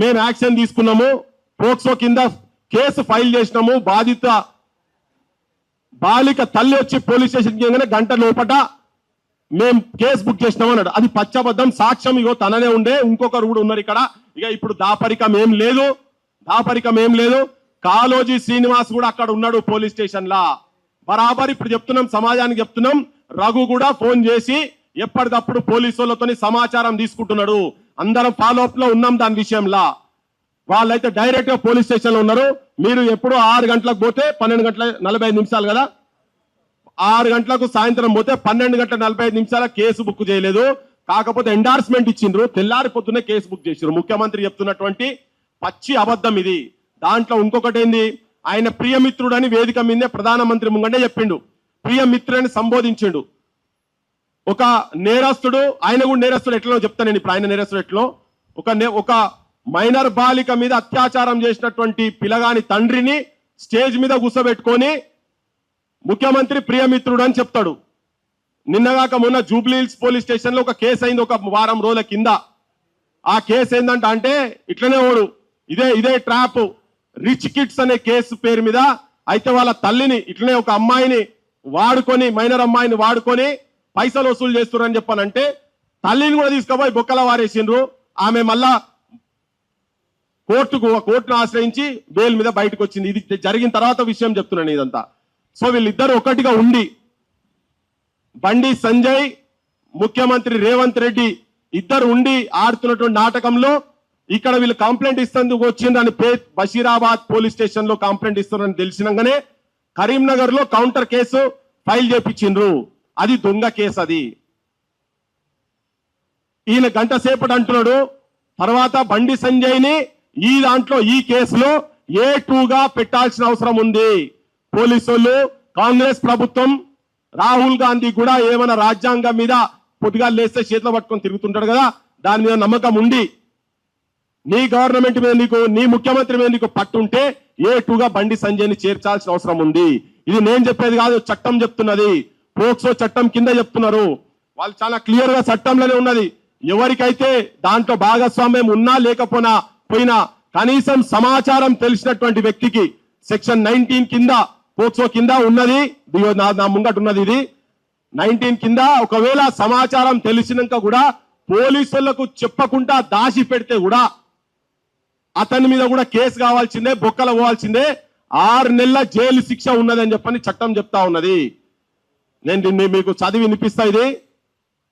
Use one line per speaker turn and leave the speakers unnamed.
మేము యాక్షన్ తీసుకున్నాము, పోక్సో కింద కేసు ఫైల్ చేసినాము, బాలిక తల్లి వచ్చి పోలీస్ స్టేషన్కి వెళ్ళగానే గంట లోపట మేము కేసు బుక్ చేసినాం అన్నాడు. అది పచ్చబద్ధం, సాక్ష్యం ఇగో తననే ఉండే, ఇంకొకరు కూడా ఉన్నారు ఇక్కడ. ఇక ఇప్పుడు దాపరికం ఏం లేదు. కాళోజీ శ్రీనివాస్ కూడా అక్కడ ఉన్నాడు పోలీస్ స్టేషన్ లా. బరాబర్ ఇప్పుడు చెప్తున్నాం, సమాజానికి చెప్తున్నాం. రఘు కూడా ఫోన్ చేసి ఎప్పటికప్పుడు పోలీసు వాళ్ళతో సమాచారం తీసుకుంటున్నాడు. అందరం ఫాలో అప్ లో ఉన్నాం దాని విషయంలో. వాళ్ళైతే డైరెక్ట్ గా పోలీస్ స్టేషన్ లో ఉన్నారు. మీరు ఎప్పుడు 6 గంటలకు పోతే 12:45 కదా, 6 గంటలకు సాయంత్రం పోతే 12:45 కేసు బుక్ చేయలేదు. కాకపోతే ఎండార్స్మెంట్ ఇచ్చిండ్రు, తెల్లారి పొద్దునే కేసు బుక్ చేసిండ్రు. ముఖ్యమంత్రి చెప్తున్నటువంటి పచ్చి అబద్ధం ఇది. దాంట్లో ఇంకొకటి ఏంది, ఆయన ప్రియమిత్రుడని వేదిక మీదే ప్రధానమంత్రి ముంగంటే చెప్పిండు, ప్రియమిత్రుడని సంబోధించిండు. ఒక నేరస్తుడు, ఆయన కూడా నేరస్తుడు ఎట్లా చెప్తాను నేను ఇప్పుడు. ఆయన నేరస్తుడు ఎట్లో, ఒక మైనర్ బాలిక మీద అత్యాచారం చేసినటువంటి పిల్లగాని తండ్రిని స్టేజ్ మీద కూర్చోబెట్టుకొని ముఖ్యమంత్రి ప్రియమిత్రుడు అని చెప్తాడు. నిన్నగాక మొన్న జూబ్లీ హిల్స్ పోలీస్ స్టేషన్ లో ఒక కేసు అయింది, ఒక వారం రోజుల కింద. ఆ కేసు ఏంటంటే ఇట్లనే ఓడు ఇదే ట్రాప్ రిచ్ కిడ్స్ అనే కేసు పేరు మీద. అయితే వాళ్ళ తల్లిని ఇట్లనే ఒక అమ్మాయిని వాడుకొని, మైనర్ అమ్మాయిని వాడుకొని పైసలు వసూలు చేస్తున్నారని చెప్పానంటే తల్లిని కూడా తీసుకుపోయి బొక్కల వారేసిండ్రు. ఆమె మళ్ళా కోర్టును ఆశ్రయించి బెయిల్ మీద బయటకు వచ్చింది. ఇది జరిగిన తర్వాత విషయం చెప్తున్నాను ఇదంతా. సో వీళ్ళిద్దరు ఒకటిగా ఉండి బండి సంజయ్, ముఖ్యమంత్రి రేవంత్ రెడ్డి ఇద్దరు ఉండి ఆడుతున్నటువంటి నాటకంలో ఇక్కడ వీళ్ళు కంప్లైంట్ ఇస్తేందుకు వచ్చిందని బషీరాబాద్ పోలీస్ స్టేషన్ లో కంప్లైంట్ ఇస్తున్నారని తెలిసినాగానే కరీంనగర్ లో కౌంటర్ కేసు ఫైల్ చేపించిండ్రు. అది దొంగ కేసు. అది ఈయన గంట సేపటి అంటున్నాడు. తర్వాత బండి సంజయ్ ని ఈ కేసులో A2గా పెట్టాల్సిన అవసరం ఉంది. పోలీసులు, కాంగ్రెస్ ప్రభుత్వం, రాహుల్ గాంధీ కూడా ఏమైనా రాజ్యాంగం మీద పొద్దుగా లేస్తే చేతిలో పట్టుకొని తిరుగుతుంటాడు కదా, దాని మీద నమ్మకం ఉండి నీ గవర్నమెంట్ మీద నీ ముఖ్యమంత్రి మీద నీకు పట్టుంటే A2గా బండి సంజయ్ని చేర్చాల్సిన అవసరం ఉంది. ఇది నేను చెప్పేది కాదు, చట్టం చెప్తున్నది. పోక్సో చట్టం కింద చెప్తున్నారు వాళ్ళు. చాలా క్లియర్ గా చట్టంలోనే ఉన్నది. ఎవరికైతే దాంట్లో భాగస్వామ్యం ఉన్నా లేకపోయినా కనీసం సమాచారం తెలిసినటువంటి వ్యక్తికి సెక్షన్ 19 కింద, పోక్సో కింద ఉన్నది. నా ముంగట ఉన్నది ఇది 19 కింద. ఒకవేళ సమాచారం తెలిసినాక కూడా పోలీసులకు చెప్పకుండా దాచి పెడితే కూడా అతని మీద కూడా కేసు కావాల్సిందే, బొక్కలు పోవాల్సిందే, 6 నెలల జైలు శిక్ష ఉన్నదని చెప్పని చట్టం చెప్తా ఉన్నది. నేను మీకు చదివి వినిపిస్తా ఇది.